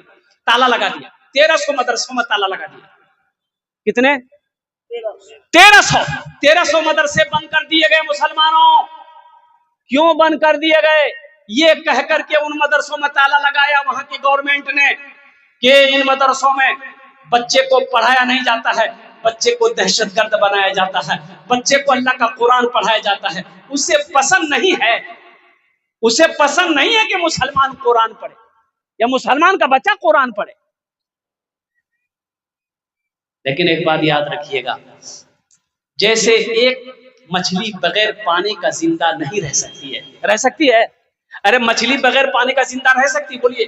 ताला लगा दिया, 1300 मदरसों में ताला लगा दिया। कितने? 1300 मदरसे बंद कर दिए गए। मुसलमानों क्यों बंद कर दिए गए? ये कह करके उन मदरसों में ताला लगाया वहां की गवर्नमेंट ने कि इन मदरसों में बच्चे को पढ़ाया नहीं जाता है, बच्चे को दहशतगर्द बनाया जाता है, बच्चे को अल्लाह का कुरान पढ़ाया जाता है। उसे पसंद नहीं है, उसे पसंद नहीं है कि मुसलमान कुरान पढ़े या मुसलमान का बच्चा कुरान पढ़े। लेकिन एक बात याद रखिएगा, जैसे एक मछली बगैर पानी का जिंदा नहीं रह सकती है, रह सकती है? अरे मछली बगैर पानी का जिंदा रह सकती, बोलिए?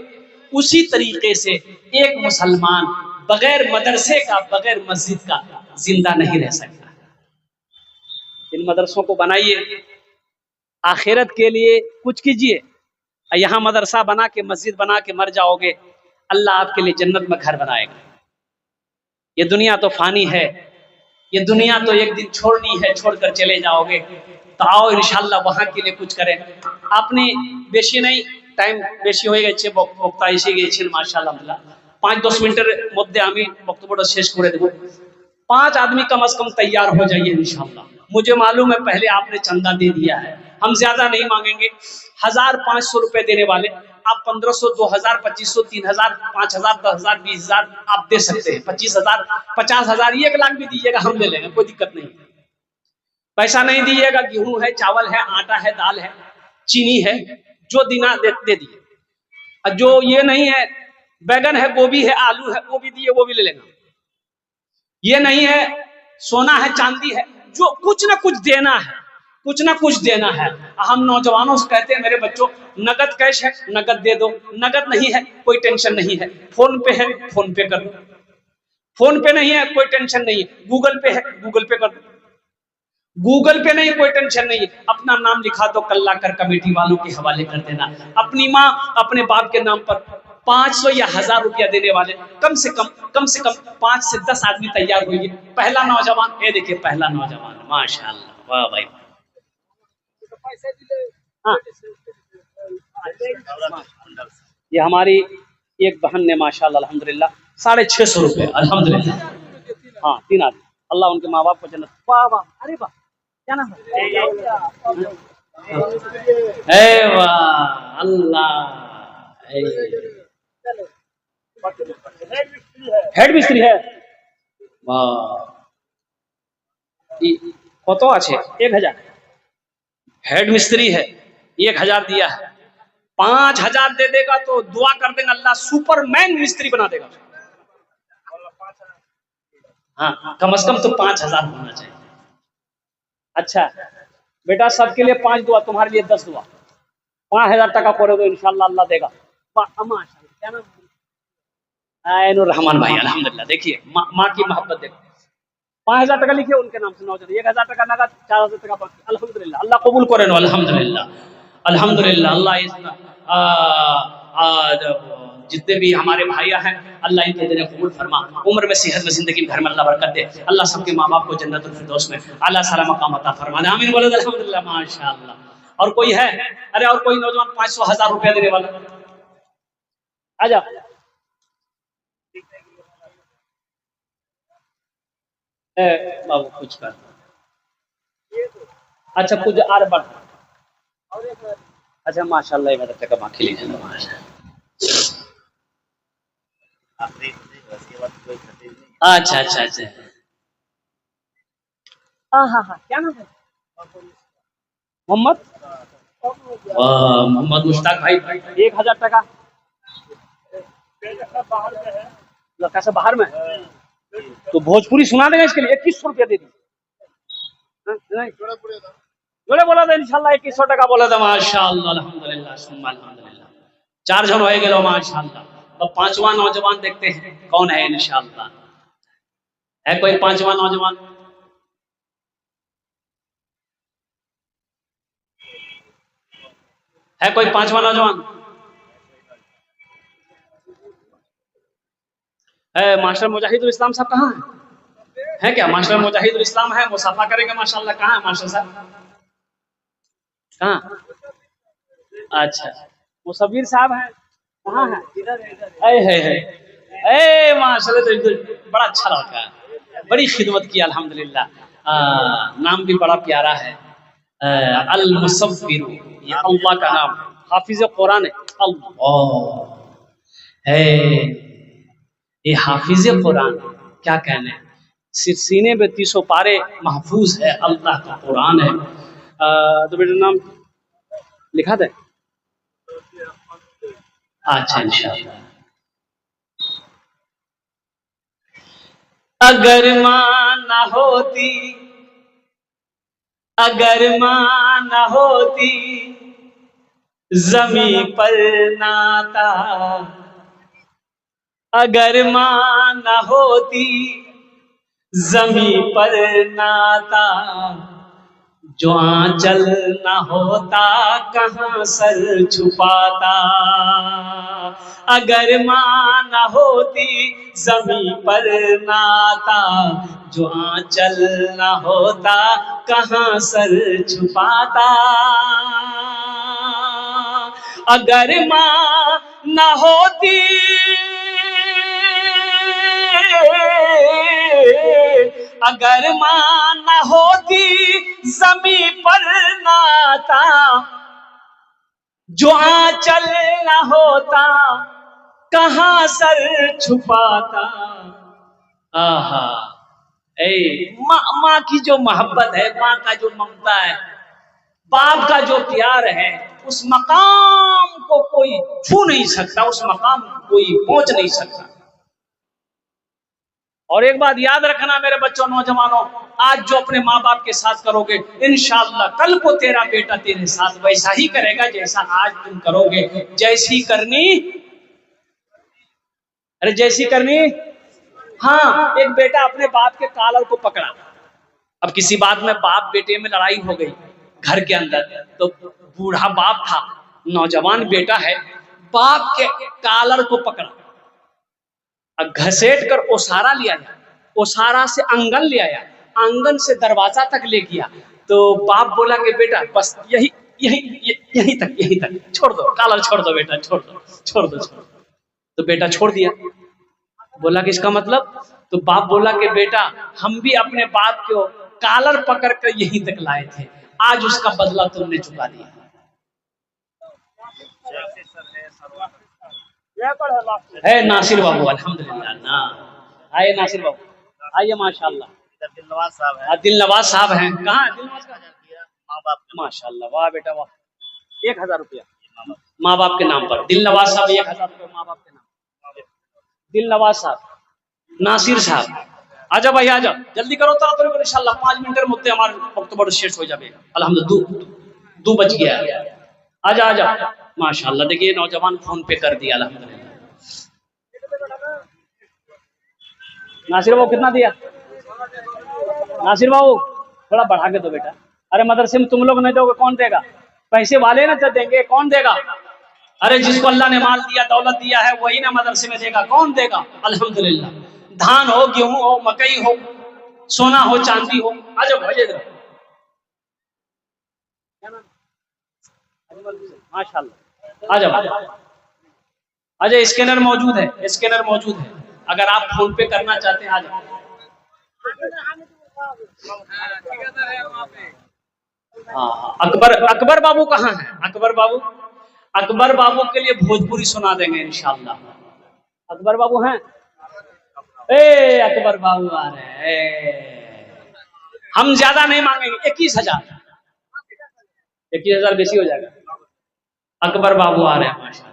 उसी तरीके से एक मुसलमान बगैर मदरसे का, बगैर मस्जिद का जिंदा नहीं रह सकता। इन मदरसों को बनाइए, आखिरत के लिए कुछ कीजिए। यहाँ मदरसा बना के, मस्जिद बना के मर जाओगे, अल्लाह आपके लिए जन्नत में घर बनाएगा। ये दुनिया तो फानी है, ये दुनिया तो एक दिन छोड़नी है, छोड़कर चले जाओगे। तो आओ इंशाअल्लाह वहां के लिए कुछ करें। आपने बेशी नहीं, टाइम बेशी हो গেছে, বক্তা এসে গিয়েছেন মাশাআল্লাহ। 5-10 মিনিটের মধ্যে আমি বক্তব্যটা শেষ করে দেব। 5 आदमी कम से कम तैयार हो जाइए इंशाअल्लाह। मुझे मालूम है पहले आपने चंदा दे दिया है, हम ज्यादा नहीं मांगेंगे। 1500 रुपए देने वाले आप 1500, 2000, 2500, 3000, 5000, 10000, 20000 आप दे सकते हैं। 25000, 50000, 1 लाख भी दीजिएगा, हम ले लेंगे, कोई दिक्कत नहीं। पैसा नहीं दीजिएगा, गेहूं है, चावल है, आटा है, दाल है, चीनी है, जो देना दे दिए। और जो ये नहीं है, बैगन है, गोभी है, आलू है, वो भी दिए, वो भी ले लेंगे। ये नहीं है, सोना है, चांदी है, जो कुछ ना कुछ देना है, कुछ ना कुछ देना है। हम नौजवानों से कहते हैं, मेरे बच्चों नगद कैश है, नगद दे दो, नगद नहीं है कोई टेंशन नहीं है, फोन पे है, फोन पे कर दो, फोन पे नहीं है कोई टेंशन नहीं है, गूगल पे है, गूगल पे कर दो, गूगल पे नहीं कोई टेंशन नहीं है, अपना नाम लिखा दो, कल्ला कर कमेटी वालों के हवाले कर देना। अपनी माँ अपने बाप के नाम पर 500 या 1000 रुपया देने वाले कम से कम 5 से 10 आदमी तैयार होइए। पहला नौजवान, ये देखिए पहला नौजवान, माशाअल्लाह, वाह भाई। हाँ, ये हमारी एक बहन ने माशाअल्लाह अल्हम्दुलिल्लाह 650 रुपए, अल्हम्दुलिल्लाह। हाँ, 3 आदमी, अल्लाह उनके माँ बाप को जन्नत। वाह वाह, अरे वाह, क्या नाम है? वाह अल्लाह, हेड मिस्त्री है। वाह, কত আছে? 1000 हेड मिस्त्री है, 1000 दिया है। 5000 दे देगा तो दुआ कर देंगे, अल्लाह सुपरमैन मिस्त्री बना देगा। हाँ, कम से कम तो 5000 होना चाहिए। अच्छा बेटा, सबके लिए 5 दुआ, तुम्हारे लिए 10 दुआ। 5000 टका करे तो इंशाल्लाह अल्लाह देगा। क्या नाम? रहमान भाई, अल्हम्दुलिल्लाह। देखिए माँ की मोहब्बत देखो, 5,000 टका लिखिए उनके नाम से नौजवान, 1,000 टका नगद, 4,000 टका बाकी। अल्हम्दुलिल्लाह, अल्लाह कबूल करे नो, अल्हम्दुलिल्लाह अल्हम्दुलिल्लाह। अल्लाह इस जितने भी हमारे भाइया हैं अल्लाह इनके दिन कबूल फरमा, उम्र में सेहत में जिंदगी घर में अल्लाह बरकत दे, अल्लाह सबके माँ बाप को जन्नतुल फिरदौस में आला साला मकाम अता फरमा दे, आमीन बोलो अल्हम्दुलिल्लाह माशाअल्लाह। और कोई है? अरे और कोई नौजवान 500,000 रुपया देने वाला? आजा। बाबू कुछ कर, अच्छा कुछ और बढ़, अच्छा माशाल्लाह 1,000 टका बाकी लीजिए। अच्छा अच्छा अच्छा, हाँ हाँ हाँ, क्या नाम है? मोहम्मद, मोहम्मद मुश्ताक भाई, 1,000 टका। लड़का से बाहर में, तो भोजपुरी सुना देगा इसके लिए 2100 रुपया दे दी। जोड़े बोला था इंशाल्लाह 2100 टका बोला था माशाल्लाह अल्हम्दुलिल्लाह सुम्मा अल्हम्दुलिल्लाह। 4 जन हो गए माशाल्लाह। अब 5वां नौजवान देखते हैं कौन है इंशाल्लाह। है कोई 5वां नौजवान? है कोई 5वां नौजवान? है मास्टर मुजाहिदुल इस्लाम साहब कहाँ है क्या? मास्टर मुजाहिदुल इस्लाम है, मुसाफा करेंगे माशाल्लाह। कहाँ है मास्टर साहब? कहाँ? अच्छा मुसव्विर साहब हैं, कहाँ है? ए माशाल्लाह, तो बड़ा अच्छा लड़का है, बड़ी खिदमत की अल्हम्दुलिल्लाह। नाम भी बड़ा प्यारा है, अल मुसव्विर, ये अल्लाह का नाम, हाफिज कुरान है। अल्लाह है ये हाफिज कुरान, क्या कहने, सिर्फ सीने में 300 पारे महफूज है, अल्लाह का कुरान है। तो बेटा नाम लिखा दे। अच्छा इंशाअल्लाह। अगर माँ न होती, अगर माँ न होती जमी पर नाता, अगर माँ न होती जमी पर नाता, जो आंचल न होता कहाँ सर छुपाता। अगर माँ न होती जमी पर नाता, जो आंचल न होता कहाँ सर छुपाता। अगर माँ न होती, अगर माँ न होती जमी पर नाता, जो आंचल न होता कहाँ सर छुपाता। आहा, माँ की जो मोहब्बत है, माँ का जो ममता है, बाप का जो प्यार है, उस मकाम को कोई छू नहीं सकता, उस मकाम को कोई पहुंच नहीं सकता। और एक बात याद रखना मेरे बच्चों, नौजवानों, आज जो अपने माँ बाप के साथ करोगे, इंशाअल्लाह कल को तेरा बेटा तेरे साथ वैसा ही करेगा जैसा आज तुम करोगे। जैसी करनी, अरे जैसी करनी। हाँ, एक बेटा अपने बाप के कॉलर को पकड़ा, अब किसी बात में बाप बेटे में लड़ाई हो गई घर के अंदर, तो बूढ़ा बाप था, नौजवान बेटा है, बाप के कॉलर को पकड़ा, घसेट कर ओसारा ले आया, ओसारा से आंगन ले आया, आंगन से दरवाजा तक ले गया। तो बाप बोला कि बेटा बस यही यही तक छोड़ दो, कॉलर छोड़ दो बेटा, छोड़ दो छोड़ दो छोड़ दो। तो बेटा छोड़ दिया। बोला कि इसका मतलब? तो बाप बोला कि बेटा हम भी अपने बाप को कॉलर पकड़ कर यहीं तक लाए थे, आज उसका बदला तुमने चुका दिया। है नासिर बाबू, अल्हम्दुलिल्लाह ना, आइए नासिर बाबू, आइए माशाल्लाह। दिलनवाज साहब हैं, दिलनवाज साहब हैं, कहाँ है दिलनवाज का? माँ बाप, माशाल्लाह, वाह बेटा वाह, 1,000 रुपया माँ बाप के नाम पर। दिलनवाज साहब 1,000 रुपया माँ बाप के नाम। दिलनवाज साहब, नासिर साहब, आजा भाई आजा, जल्दी करो तातरी को, इंशाल्लाह 5 मिनट मध्य हमारे अक्टूबर शेष हो जाएगा अल्हम्दुलिल्लाह। 2 बज गया, आजा आजा माशाल्लाह। देखिए नौजवान फोन पे कर दिया अल्हम्दुलिल्लाह। नासिर वो कितना दिया? नासिर बाबू थोड़ा बढ़ा के दो बेटा। अरे मदरसे में तुम लोग नहीं दोगे कौन देगा? पैसे वाले ना तो देंगे, कौन देगा? अरे जिसको अल्लाह ने माल दिया, दौलत दिया है, वही ना मदरसे में देगा, कौन देगा? अल्हम्दुलिल्लाह। धान हो, गेहूं हो, मकई हो, सोना हो, चांदी हो, आ जाओ भाई इधर। माशाल्लाह, आ जाओ आ जाओ। स्कैनर मौजूद है, स्कैनर मौजूद है, अगर आप फोन पे करना चाहते हैं आ जाओ। हाँ, अकबर अकबर बाबू कहाँ है? अकबर बाबू, अकबर बाबू के लिए भोजपुरी सुना देंगे इंशाल्लाह। अकबर बाबू हैं? ए अकबर बाबू आ रहे हैं। हम ज्यादा नहीं मांगेंगे, 21,000। 21,000 बेसी हो जाएगा। अकबर बाबू आ रहे हैं माशाल्लाह।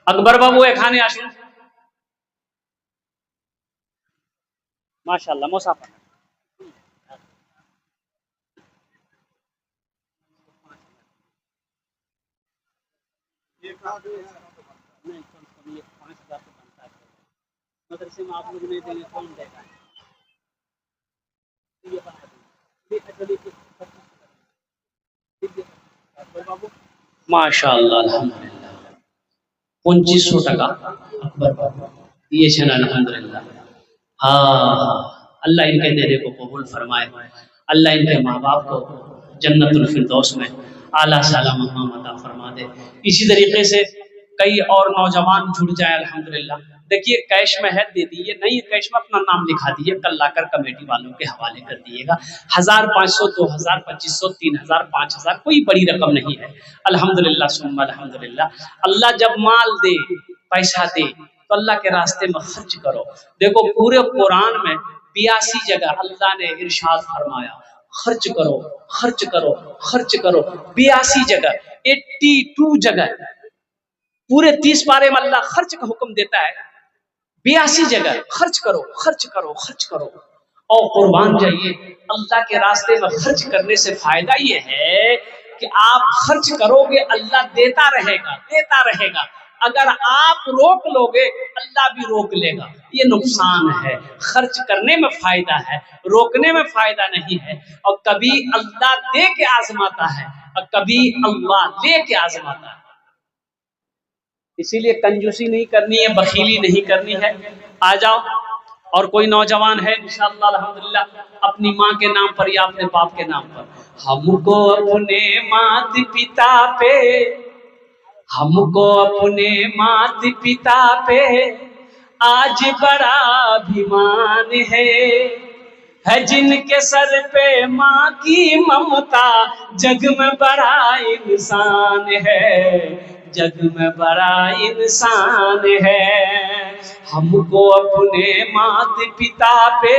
अकबर बाबू एखाने आसुन माशाल्लाह मुसाफा। मदरसे में आप लोग नहीं देंगे, कौन देगा? माशाल्लाह अल्हम्दुलिल्लाह 2500 टका अकबर बाबू ये छन अल्हम्दुलिल्लाह। हाँ, अल्लाह इनके देने को कबूल फरमाए, अल्लाह इनके माँ बाप को जन्नतुल फिरदौस में आला साला मकाम अता फरमा दे। इसी तरीके से कई और नौजवान जुड़ जाए अल्हम्दुलिल्लाह। देखिए कैश में है दे दिए, नहीं कैश में अपना नाम लिखा दिए, कल लाकर कमेटी वालों के हवाले कर दिएगा। 1,500, 2,000, 2,500, 3,000, 5,000 कोई बड़ी रकम नहीं है। अल्हम्दुलिल्लाह सुम्मा अल्हम्दुलिल्लाह। अल्लाह जब माल दे, पैसा दे, तो अल्लाह के रास्ते में खर्च करो। देखो पूरे कुरान में 82 जगह अल्लाह ने इरशाद फरमाया खर्च करो, खर्च करो, खर्च करो। 82 जगह, 82 जगह, पूरे 30 पारे में अल्लाह खर्च का हुक्म देता है। 82 जगह खर्च करो, खर्च करो, खर्च करो और कुर्बान जाइए। अल्लाह के रास्ते में खर्च करने से फायदा ये है कि आप खर्च करोगे, अल्लाह देता रहेगा, देता रहेगा। अगर आप रोक लोगे, अल्लाह भी रोक लेगा। ये नुकसान है। खर्च करने में फायदा है, रोकने में फायदा नहीं है। और कभी अल्लाह दे के आजमाता है और कभी अल्लाह ले के आजमाता है। इसीलिए कंजूसी नहीं करनी है, बखीली नहीं करनी है। आ जाओ। और कोई नौजवान है इंशाअल्लाह अल्हम्दुलिल्लाह अपनी माँ के नाम पर या अपने बाप के नाम पर, हमको अपने माता पिता पे, हमको अपने माता पिता पे आज बड़ा अभिमान है जिनके सर पे माँ की ममता, जग में बड़ा इंसान है, जग में बड़ा इंसान है। हमको अपने माता पिता पे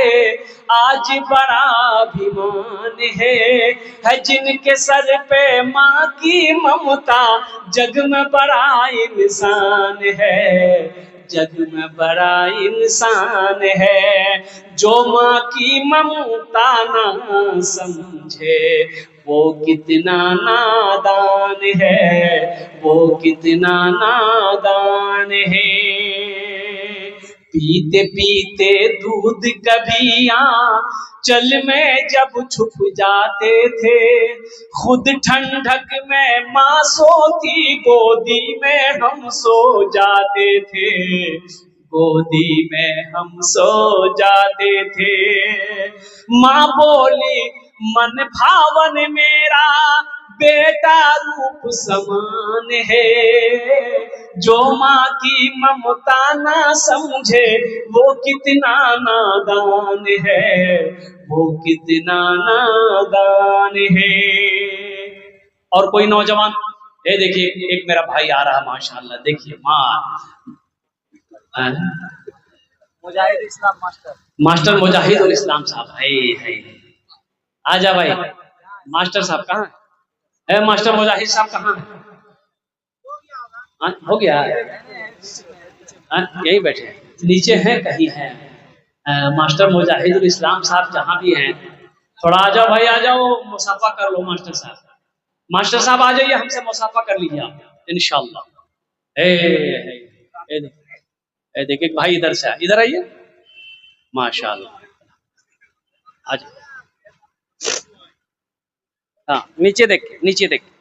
आज बड़ा अभिमान है जिनके सर पे माँ की ममता, जग में बड़ा इंसान है, जग में बड़ा इंसान है। जो माँ की ममता ना समझे वो कितना नादान है, वो कितना नादान है। पीते पीते दूध कभी चल में जब छुप जाते थे, खुद ठंडक में माँ सोती, गोदी में हम सो जाते थे, गोदी में हम सो जाते थे। माँ बोली मन भावन मेरा बेटा रूप समान है, जो माँ की ममता ना समझे वो कितना नादान है, वो कितना नादान है। और कोई नौजवान, ये देखिए एक मेरा भाई आ रहा माशाल्लाह, देखिए मुजाहिद इस्लाम मास्टर, मास्टर मुजाहिदुल इस्लाम साहब है। आजा भाई। मास्टर साहब कहाँ है? मास्टर मुजाहिद साहब कहाँ है? हो गया यही बैठे नीचे हैं, कहीं है। मास्टर मुजाहिदुल इस्लाम साहब जहाँ भी हैं, थोड़ा आ जाओ भाई, आ जाओ, मुसाफा कर लो। मास्टर साहब, मास्टर साहब आ जाइए, हमसे मुसाफा कर लीजिए आप इंशाअल्लाह। देखिए भाई इधर से इधर आइए, माशाल्लाह। आज हाँ, नीचे देखिए, नीचे देखिए।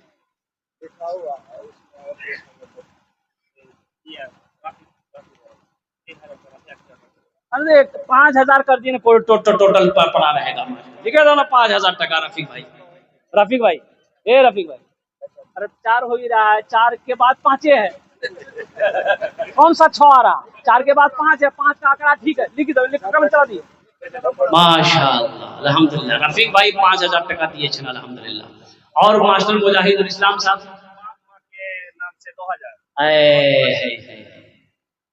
अरे 5,000 कर दिए टोटल पड़ा रहेगा। ठीक है ना, 5,000 टका रफीक भाई। रफीक भाई, रफीक भाई, अरे 4 हो ही रहा है, 4 के बाद 5 है। कौन सा 6 आ रहा? 4 के बाद 5 है, 5 का आंकड़ा ठीक है, लिख दो, लिख कर चला दिए। माशाअल्लाह, अल्हम्दुलिल्लाह। रफीक भाई 5,000 टका दिए छन, अल्हम्दुलिल्लाह। और मास्टर मुजाहिदुल इस्लाम साहब के नाम से 2,000।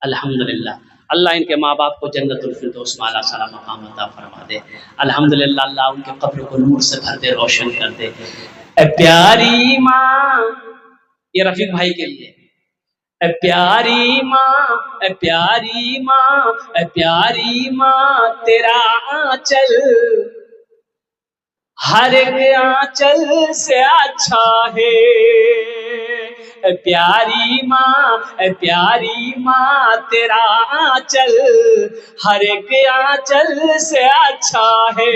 अल्हम्दुलिल्लाह, अल्लाह इनके माँ बाप को जन्नतुल फिरदौस में आला साला मकाम अता फरमा दे। अल्हम्दुलिल्लाह, अल्लाह उनके कब्र को नूर से भर दे, रोशन कर दे। ए प्यारी माँ, ये रफीक भाई के लिए। ए प्यारी माँ, ए प्यारी माँ, ए प्यारी माँ, तेरा आंचल हर एक आंचल से अच्छा है। ए प्यारी माँ, ए प्यारी माँ, तेरा आंचल हर एक आंचल से अच्छा है।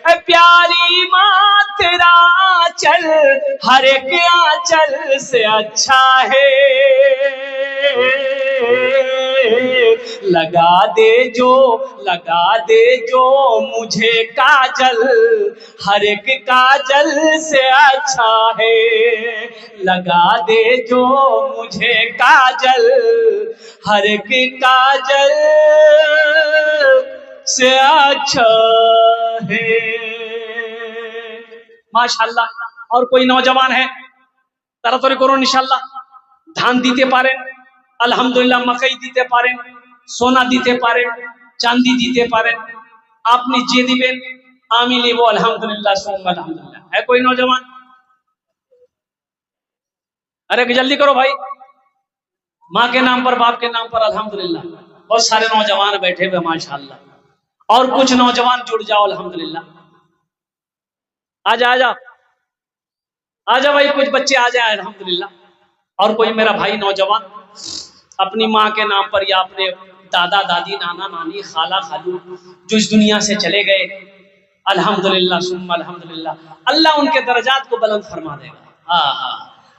ए प्यारी माँ, तेरा आंचल हर एक आंचल से अच्छा है। लगा दे जो मुझे काजल, हर एक काजल से अच्छा है। लगा दे जो मुझे काजल, हर एक काजल से अच्छा है। माशाल्लाह। और कोई नौजवान है তাড়াতাড়ি করুন ইনশাআল্লাহ। ধান দিতে পারেন, আলহামদুলিল্লাহ। मकई দিতে পারেন, সোনা দিতে পারেন, চাঁদি দিতে পারেন। আপনি যে দিবেন আমি নিব, আলহামদুলিল্লাহ সুম্मा अल्हम्दुलिल्लाह। है कोई नौजवान? अरे जल्दी करो भाई, माँ के नाम पर, बाप के नाम पर, अल्हम्दुलिल्लाह। बहुत सारे नौजवान बैठे हुए माशाअल्लाह। और कुछ नौजवान जुड़ जाओ, अल्हम्दुलिल्लाह। आजा आजा आजा भाई, कुछ बच्चे आ जाए, अल्हम्दुलिल्लाह। और कोई मेरा भाई नौजवान अपनी माँ के नाम पर या अपने दादा दादी, नाना नानी, खाला खालू जो इस दुनिया से चले गए, अल्हम्दुलिल्लाह सुम्मा अल्हम्दुलिल्लाह, अल्लाह उनके दर्जात को बुलंद फरमा देगा।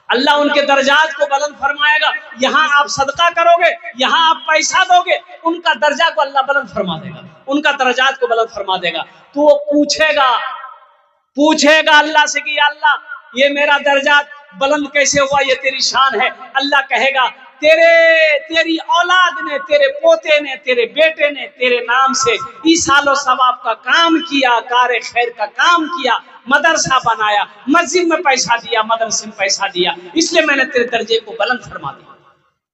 अल्लाह उनके दर्जात को बुलंद फरमाएगा। यहाँ आप सदका करोगे, यहाँ आप पैसा दोगे, उनका दर्जा को अल्लाह बुलंद फरमा देगा, उनका दर्जात को बुलंद फरमा देगा। तो वो पूछेगा अल्लाह से कि अल्लाह ये मेरा दर्जात बुलंद कैसे हुआ, ये तेरी शान है। अल्लाह कहेगा तेरी औलाद ने, तेरे पोते ने, तेरे बेटे ने तेरे नाम से ईसालो सवाब का काम किया, कार खैर का काम किया, मदरसा बनाया, मस्जिद में पैसा दिया, मदरसे में पैसा दिया, इसलिए मैंने तेरे दर्जे को बुलंद फरमा दिया।